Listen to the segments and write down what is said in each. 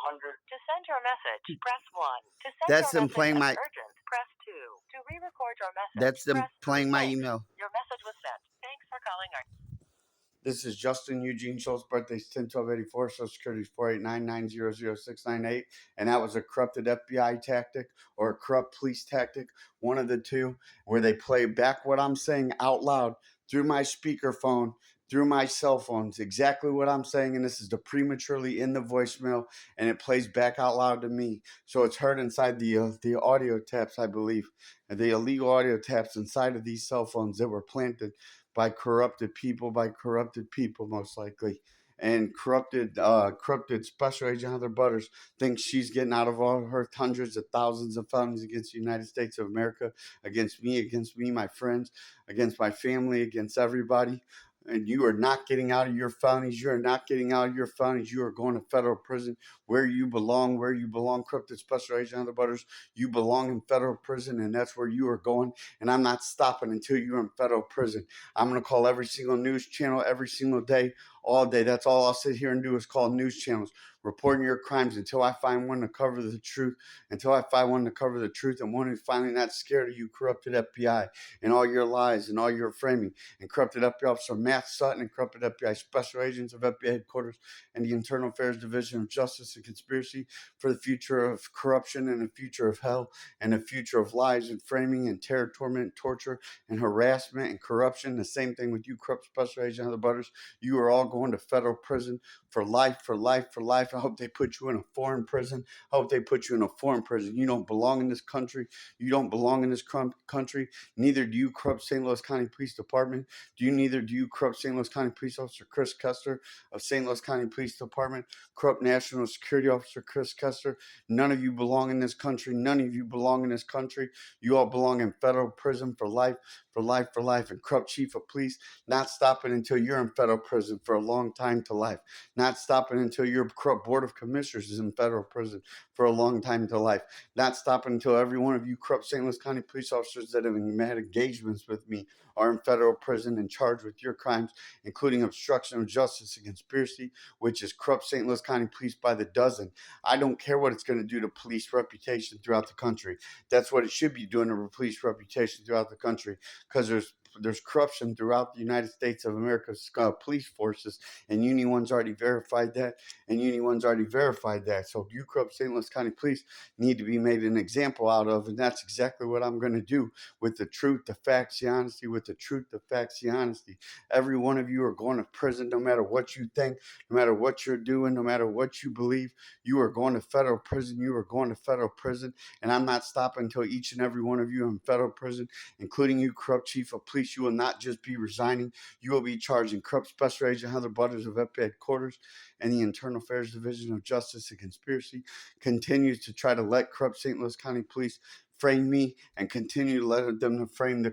To send your message, press 1. To send That's your them message playing as my. urgent, press 2. To re-record your message, That's them press playing my thanks. email. Your message was sent. Thanks for calling our... This is Justin Eugene Schultz. Birthday's 10/12/84. Social Security's 489900698. And that was a corrupted FBI tactic or a corrupt police tactic, one of the two, where they play back what I'm saying out loud through my speakerphone, through my cell phones, exactly what I'm saying. And this is the prematurely in the voicemail, and it plays back out loud to me. So it's heard inside the audio taps, I believe, the illegal audio taps inside of these cell phones that were planted by corrupted people, most likely. And corrupted Special Agent Heather Butters thinks she's getting out of all her hundreds of thousands of felonies against the United States of America, against me, my friends, against my family, against everybody. And you are not getting out of your felonies. You are not getting out of your felonies. You are going to federal prison where you belong, corrupted Special Agent Heather Butters. You belong in federal prison, and that's where you are going. And I'm not stopping until you're in federal prison. I'm going to call every single news channel every single day, all day. That's all I'll sit here and do is call news channels, reporting your crimes until I find one to cover the truth, and one who's finally not scared of you, corrupted FBI, and all your lies and all your framing, and corrupted FBI Officer Matt Sutton, and corrupted FBI Special Agents of FBI Headquarters and the Internal Affairs Division of Justice and Conspiracy for the future of corruption and the future of hell and the future of lies and framing and terror, torment, torture, and harassment and corruption. The same thing with you, corrupt Special Agent Heather Butters. You are all going to federal prison for life, for life, for life. I hope they put you in a foreign prison. You don't belong in this country. You don't belong in this country. Neither do you, corrupt St. Louis County Police Department. Neither do you, corrupt St. Louis County Police Officer Chris Kester of St. Louis County Police Department, corrupt National Security Officer Chris Kester. None of you belong in this country. You all belong in federal prison for life, for life, for life. And corrupt Chief of Police, not stopping until you're in federal prison for a long time to life. Not stopping until your corrupt Board of Commissioners is in federal prison for a long time to life. Not stopping until every one of you corrupt St. Louis County police officers that have had engagements with me are in federal prison and charged with your crimes, including obstruction of justice and conspiracy, which is corrupt St. Louis County police by the dozen. I don't care what it's going to do to police reputation throughout the country. That's what it should be doing to police reputation throughout the country, because there's corruption throughout the United States of America's police forces, and Uni One's already verified that. So you corrupt St. Louis County Police need to be made an example out of, and that's exactly what I'm going to do with the truth, the facts, the honesty. Every one of you are going to prison, no matter what you think, no matter what you're doing, no matter what you believe. You are going to federal prison. And I'm not stopping until each and every one of you are in federal prison, including you, corrupt Chief of Police. You will not just be resigning. You will be charging corrupt Special Agent Heather Butters of FBI Headquarters and the Internal Affairs Division of Justice and Conspiracy continues to try to let corrupt St. Louis County Police frame me, and continue to let them to frame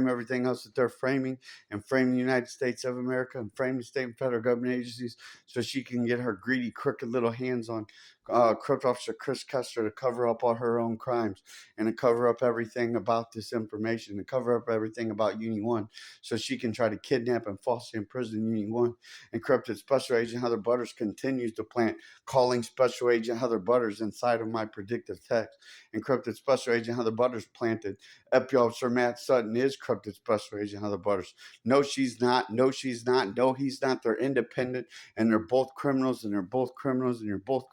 everything else that they're framing, and frame the United States of America, and frame the state and federal government agencies, so she can get her greedy, crooked little hands on corrupt Officer Chris Kester to cover up all her own crimes, and to cover up everything about this information, to cover up everything about Uni One, so she can try to kidnap and falsely imprison Uni One. And corrupted Special Agent Heather Butters continues to plant calling Special Agent Heather Butters inside of my predictive text. And corrupted Special Agent Heather Butters planted FBI Officer Matt Sutton is corrupted Special Agent Heather Butters. No, she's not. No, he's not. They're independent, and they're both criminals, and you're both criminals, and you're both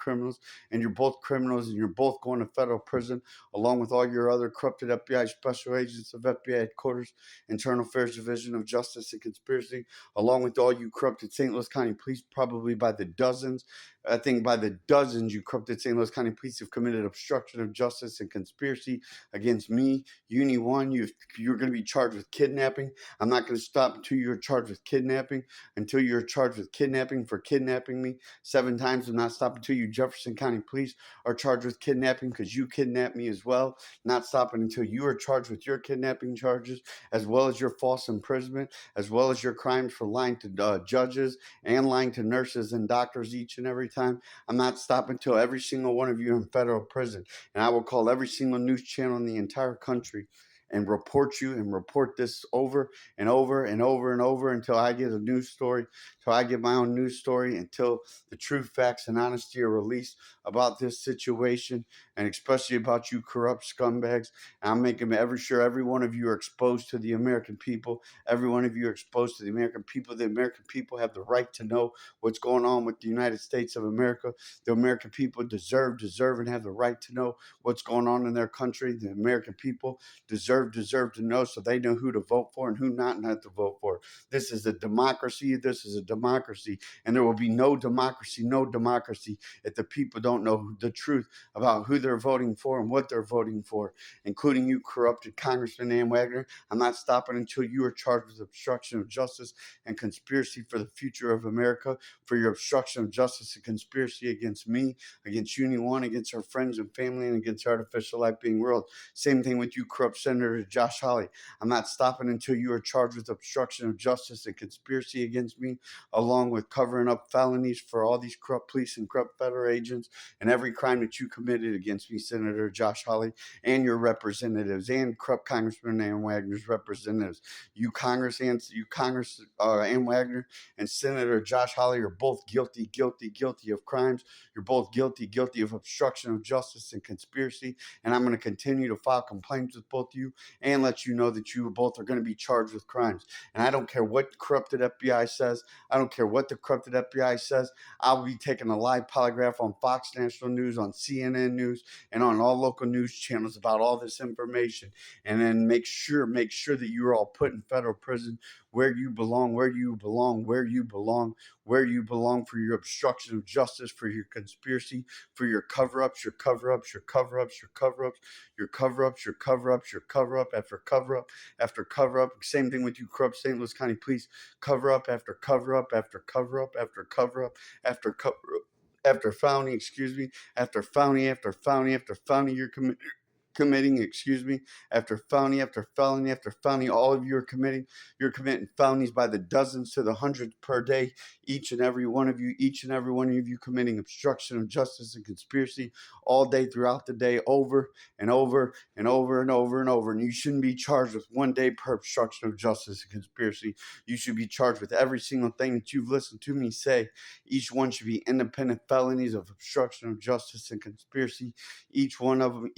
going to federal prison, along with all your other corrupted FBI Special Agents of FBI Headquarters, Internal Affairs Division of Justice and Conspiracy, along with all you corrupted St. Louis County Police, probably by the dozens. I think by the dozens, you corrupted St. Louis County Police have committed obstruction of justice and conspiracy against me, Uni One. You're going to be charged with kidnapping. I'm not going to stop until you're charged with kidnapping. Until you're charged with kidnapping for kidnapping me 7 times. I'm not stopping until you, Jefferson County Police, are charged with kidnapping because you kidnapped me as well. Not stopping until you are charged with your kidnapping charges, as well as your false imprisonment, as well as your crimes for lying to judges and lying to nurses and doctors each and every time. I'm not stopping until every single one of you are in federal prison. And I will call every single news channel in the entire country and report you and report this over and over and over and over until I get a news story, until I get my own news story, until the true facts and honesty are released about this situation, and especially about you corrupt scumbags. And I'm making sure every one of you are exposed to the American people. Every one of you are exposed to the American people. The American people have the right to know what's going on with the United States of America. The American people deserve, and have the right to know what's going on in their country. The American people deserve to know, so they know who to vote for and who not to vote for. This is a democracy. This is a democracy. And there will be no democracy if the people don't know the truth about who they're voting for and what they're voting for, including you corrupted Congressman Ann Wagner. I'm not stopping until you are charged with obstruction of justice and conspiracy for the future of America, for your obstruction of justice and conspiracy against me, against Union One, against our friends and family, and against artificial life being world. Same thing with you, corrupt Senator Josh Hawley. I'm not stopping until you are charged with obstruction of justice and conspiracy against me, along with covering up felonies for all these corrupt police and corrupt federal agents and every crime that you committed against me, Senator Josh Hawley, and your representatives, and corrupt Congressman Ann Wagner's representatives. You Congress Ann Wagner and Senator Josh Hawley are both guilty of crimes. You're both guilty of obstruction of justice and conspiracy. And I'm going to continue to file complaints with both of you and let you know that you both are going to be charged with crimes. And I don't care what the corrupted FBI says. I don't care what the corrupted FBI says. I'll be taking a live polygraph on Fox National News, on CNN News, and on all local news channels about all this information. And then make sure that you're all put in federal prison where you belong for your obstruction of justice, for your conspiracy, for your cover-ups after cover-up. Same thing with you corrupt St. Louis County Police, cover-up after cover-up after cover-up after cover-up after felony, after felony you're committing, after felony after felony, all of you are committing. You're committing felonies by the dozens to the hundreds per day. Each and every one of you committing obstruction of justice and conspiracy all day throughout the day, over and over and over and over and over. And you shouldn't be charged with one day per obstruction of justice and conspiracy. You should be charged with every single thing that you've listened to me say. Each one should be independent felonies of obstruction of justice and conspiracy. Each one of them.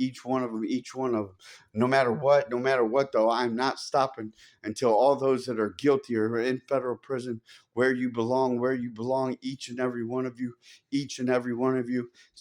No matter what, though, I'm not stopping until all those that are guilty are in federal prison where you belong, each and every one of you,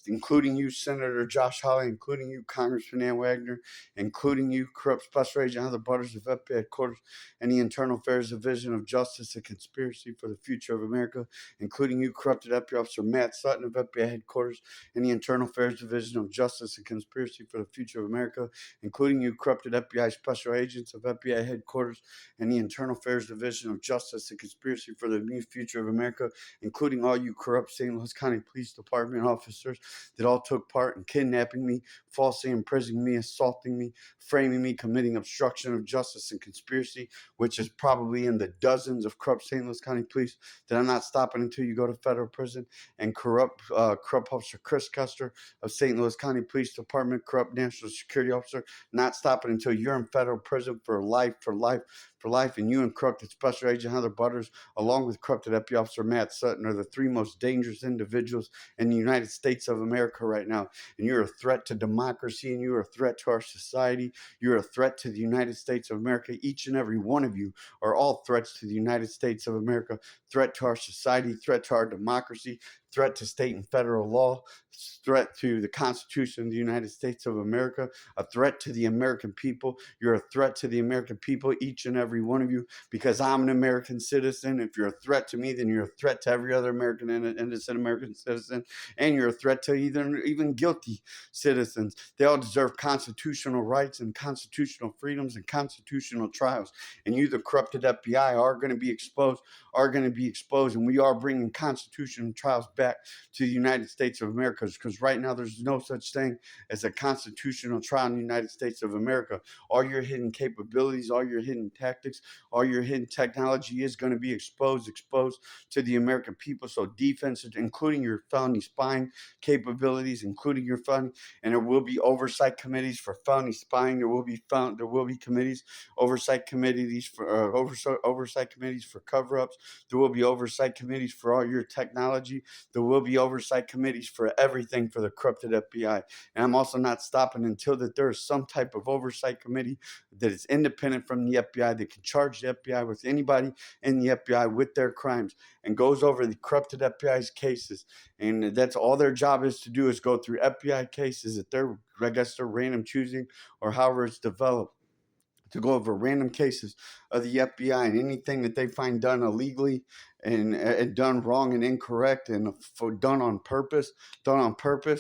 including you, Senator Josh Hawley, including you, Congressman Ann Wagner, including you, corrupt Special Agent Heather Butters of FBI headquarters and the Internal Affairs Division of Justice and Conspiracy for the Future of America, including you, corrupted FBI Officer Matt Sutton of FBI headquarters and the Internal Affairs Division of Justice and Conspiracy for the Future of America, including you, corrupted FBI Special Agents of FBI headquarters and the Internal Affairs Division of Justice and Conspiracy for the New Future of America, including all you corrupt St. Louis County Police Department officers that all took part in kidnapping me, falsely imprisoning me, assaulting me, framing me, committing obstruction of justice and conspiracy, which is probably in the dozens of corrupt St. Louis County Police, that I'm not stopping until you go to federal prison. And corrupt Officer Chris Custer of St. Louis County Police Department, corrupt National Security Officer, not stopping until you're in federal prison for life. And you and corrupted Special Agent Heather Butters, along with corrupted FBI Officer Matt Sutton, are the three most dangerous individuals in the United States of America right now. And you're a threat to democracy, and you're a threat to our society. You're a threat to the United States of America. Each and every one of you are all threats to the United States of America, threat to our society, threat to our democracy, threat to state and federal law, threat to the Constitution of the United States of America, a threat to the American people. You're a threat to the American people, each and every one of you, because I'm an American citizen. If you're a threat to me, then you're a threat to every other American innocent American citizen, and you're a threat to even guilty citizens. They all deserve constitutional rights and constitutional freedoms and constitutional trials. And you, the corrupted FBI, are going to be exposed, and we are bringing constitutional trials back back to the United States of America, because right now there's no such thing as a constitutional trial in the United States of America. All your hidden capabilities, all your hidden tactics, all your hidden technology is going to be exposed to the American people. So defense, including your felony spying capabilities, including your felony, and there will be oversight committees for felony spying. There will be committees, oversight committees for oversight committees for cover-ups. There will be oversight committees for all your technology. There will be oversight committees for everything for the corrupted FBI. And I'm also not stopping until that there is some type of oversight committee that is independent from the FBI that can charge the FBI with anybody in the FBI with their crimes and goes over the corrupted FBI's cases. And that's all their job is to do, is go through FBI cases that they're, I guess, they're random choosing or however it's developed, to go over random cases of the FBI and anything that they find done illegally and done wrong and incorrect and done on purpose,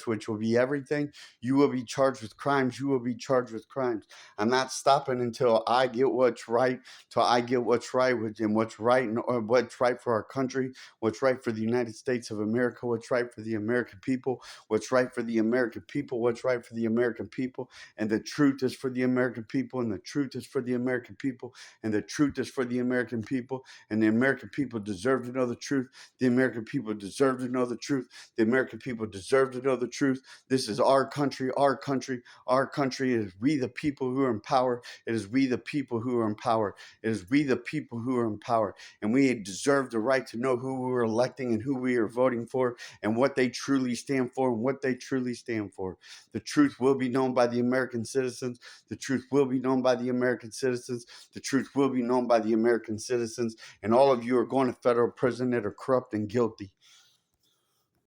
which will be everything. You will be charged with crimes. You will be charged with crimes. I'm not stopping until I get what's right, till I get what's right and what's right and or what's right for our country, what's right for the United States of America, what's right for the American people, what's right for the American people, what's right for the American people. And the truth is for the American people, and the truth is for the American people, and the truth is for the American people, and the American people deserve to know the truth. The American people deserve to know the truth. The American people deserve to know the truth. This is our country, our country, our country. It is we the people who are in power. It is we the people who are in power. It is we the people who are in power. And we deserve the right to know who we're electing and who we are voting for and what they truly stand for and what they truly stand for. The truth will be known by the American citizens. The truth will be known by the American citizens. The truth will be known by the American citizens. And all of you are going to federal prison that are corrupt and guilty.